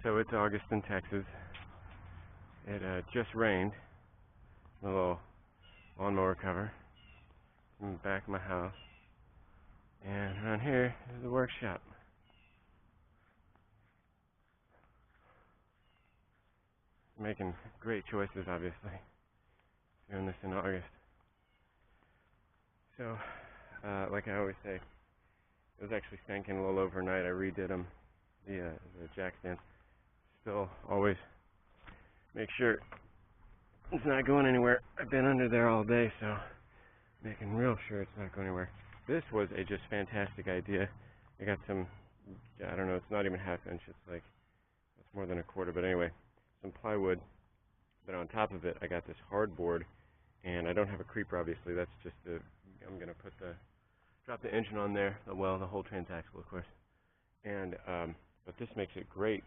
So it's August in Texas. It just rained. A little lawnmower cover in the back of my house. And around here is the workshop. Making great choices, obviously. Doing this in August. So, like I always say, it was actually sinking a little overnight. I redid them, the jack stand. Still always make sure it's not going anywhere. I've been under there all day, so making real sure it's not going anywhere. This was a just fantastic idea. I got some, I don't know, it's not even half inch. It's like, it's more than a quarter, but anyway, some plywood. But on top of it, I got this hardboard, and I don't have a creeper, obviously. That's just I'm going to drop the engine on there, well, the whole transaxle, of course. And, but this makes it great.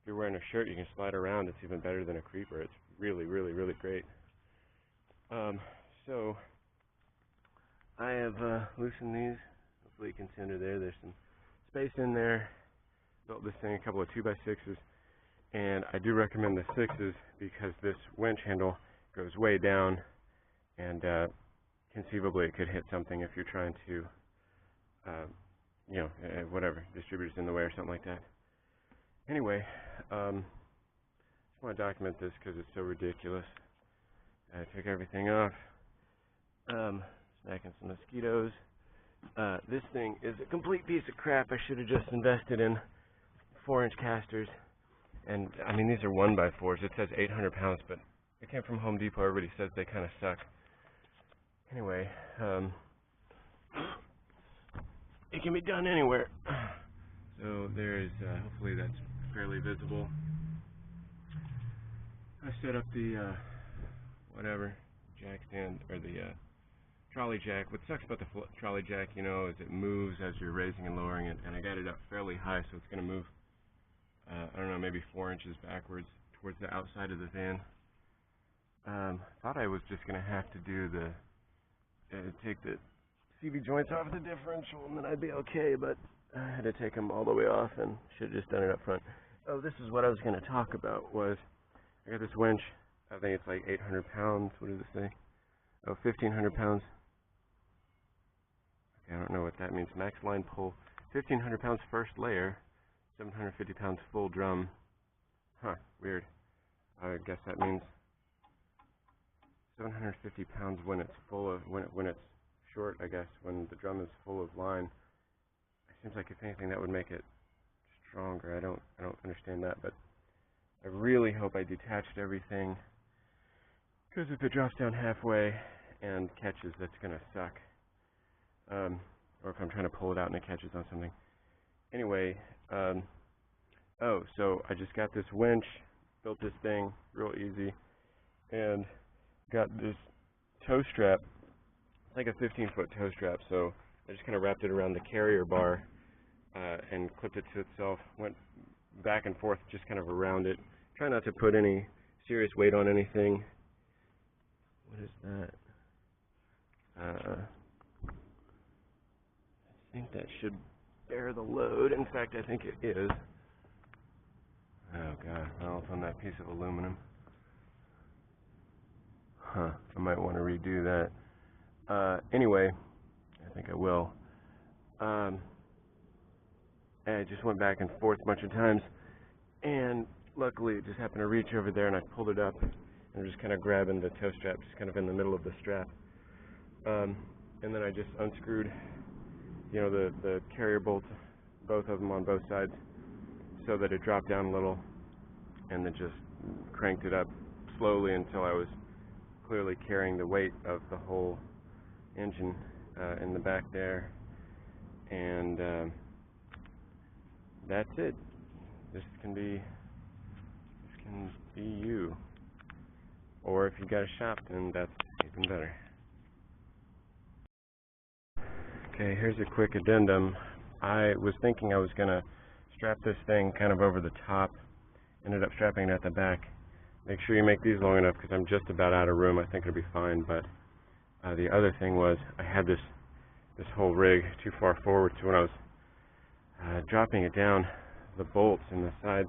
If you're wearing a shirt, you can slide around. It's even better than a creeper. It's really, really, really great. So, I have loosened these. Hopefully you can see under there. There's some space in there. Built this thing a couple of 2x6s. And I do recommend the 6s because this winch handle goes way down, and conceivably it could hit something if you're trying to, whatever, distributors in the way or something like that. Anyway, I just want to document this because it's so ridiculous. I took everything off. Snacking some mosquitoes. This thing is a complete piece of crap. I should have just invested in 4-inch casters. And, I mean, these are 1x4s. It says 800 pounds, but it came from Home Depot. Everybody says they kind of suck. Anyway, it can be done anywhere. So there is, hopefully that's fairly visible. I set up the, jack stand, or the trolley jack. What sucks about the trolley jack, is it moves as you're raising and lowering it, and I got it up fairly high, so it's going to move, I don't know, maybe 4 inches backwards towards the outside of the van. Thought I was just going to have to do take the CV joints off the differential, and then I'd be okay, but I had to take them all the way off, and should have just done it up front. Oh, this is what I was going to talk about, was I got this winch. I think it's like 800 pounds. What does it say? Oh, 1,500 pounds. Okay, I don't know what that means. Max line pull. 1,500 pounds first layer. 750 pounds full drum. Huh, weird. I guess that means 750 pounds when it's full of, when it's short, I guess, when the drum is full of line. It seems like if anything that would make it stronger. I don't understand that, but I really hope I detached everything, because if it drops down halfway and catches, that's going to suck. Or if I'm trying to pull it out and it catches on something. Anyway, so I just got this winch, built this thing real easy, and got this tow strap. It's like a 15-foot tow strap, so I just kind of wrapped it around the carrier bar and clipped it to itself. Went back and forth just kind of around it. Try not to put any serious weight on anything. What is that? I think that should bear the load. In fact, I think it is. Oh god, well, it's on that piece of aluminum. Huh, I might want to redo that. Anyway, I think I will. I just went back and forth a bunch of times, and luckily it just happened to reach over there, and I pulled it up, and I'm just kind of grabbing the tow strap, just kind of in the middle of the strap. And then I just unscrewed, the carrier bolts, both of them on both sides, so that it dropped down a little, and then just cranked it up slowly until I was clearly carrying the weight of the whole engine in the back there. And that's it. This can be you. Or if you got a shop, then that's even better. Okay, here's a quick addendum. I was thinking I was going to strap this thing kind of over the top. Ended up strapping it at the back. Make sure you make these long enough because I'm just about out of room. I think it'll be fine. But the other thing was I had this whole rig too far forward, so when I was dropping it down, the bolts in the sides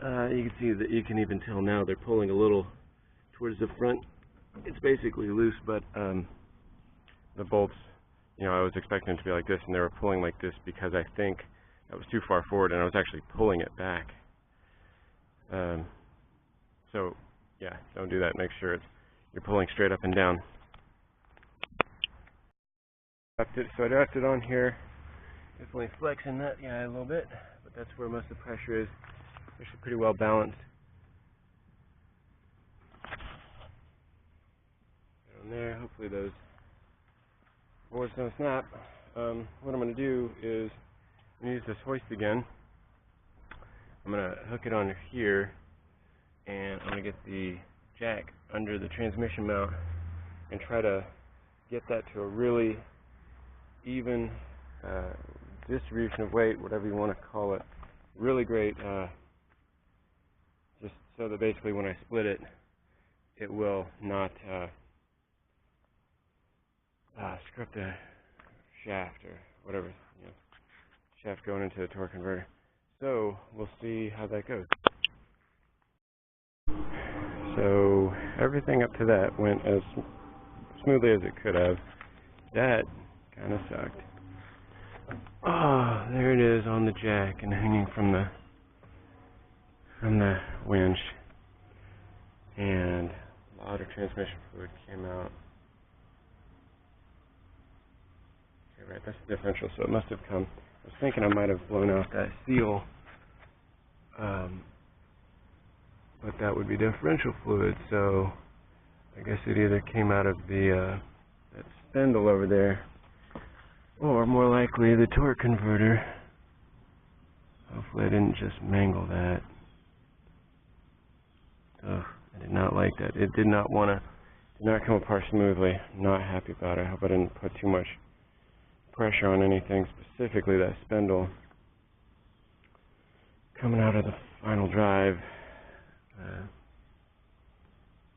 You can see that you can even tell now they're pulling a little towards the front. It's basically loose, but the bolts, you know, I was expecting them to be like this, and they were pulling like this because I think that was too far forward, and I was actually pulling it back. So yeah, don't do that. Make sure you're pulling straight up and down. So I dropped it on here. Definitely flexing that guy a little bit, but that's where most of the pressure is. Actually pretty well balanced. Down there, hopefully those boards don't snap. What I'm going to do is I'm going to use this hoist again. I'm going to hook it on here, and I'm going to get the jack under the transmission mount and try to get that to a really even distribution of weight, whatever you want to call it. Really great, just so that basically when I split it, it will not screw up the shaft or whatever, you know, shaft going into the torque converter. So we'll see how that goes. So everything up to that went as smoothly as it could have. That kind of sucked. Oh, there it is on the jack and hanging from the winch, and a lot of transmission fluid came out. Okay, right, that's the differential, so it must have come. I was thinking I might have blown out that seal, but that would be differential fluid, so I guess it either came out of the that spindle over there, or more likely the torque converter. Hopefully I didn't just mangle that. Ugh, I did not like that. It did not come apart smoothly. Not happy about it. I hope I didn't put too much pressure on anything, specifically that spindle coming out of the final drive.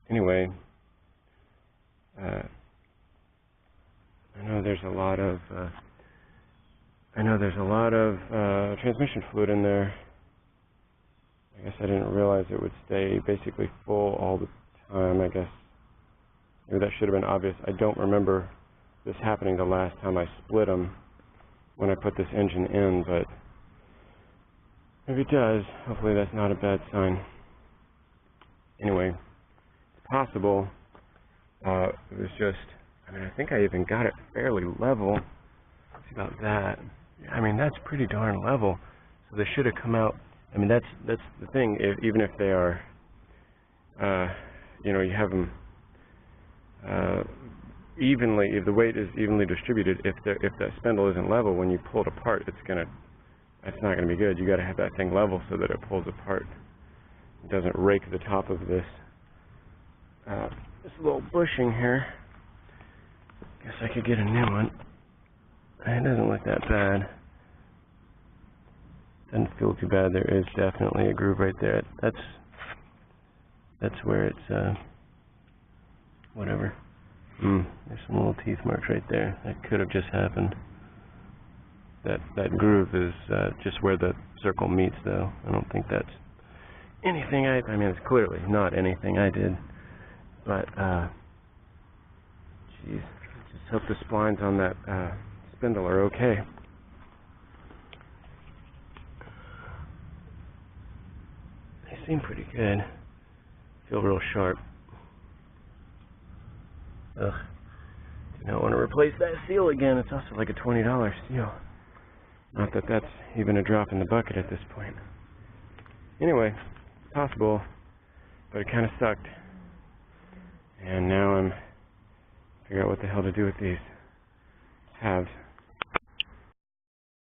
Anyway, I know there's a lot of transmission fluid in there. I guess I didn't realize it would stay basically full all the time. I guess maybe that should have been obvious. I don't remember this happening the last time I split them when I put this engine in, but if it does, hopefully that's not a bad sign. Anyway, it's possible. It was just, I mean, I think I even got it fairly level. Let's see about that. I mean, that's pretty darn level. So they should have come out. I mean, that's the thing. Even if they are, you know, you have them evenly. If the weight is evenly distributed, if that spindle isn't level, when you pull it apart, that's not gonna be good. You got to have that thing level so that it pulls apart. It doesn't rake the top of this little bushing here. Guess I could get a new one. It doesn't look that bad. Doesn't feel too bad. There is definitely a groove right there. That's where it's whatever. There's some little teeth marks right there. That could have just happened. That groove is just where the circle meets, though. I don't think that's anything I mean, it's clearly not anything I did. But geez, just hope the splines on that spindle are okay. They seem pretty good. Feel real sharp. Ugh. Do not want to replace that seal again. It's also like a $20 seal. Not that that's even a drop in the bucket at this point. Anyway, possible, but it kind of sucked. And now I'm figuring out what the hell to do with these halves.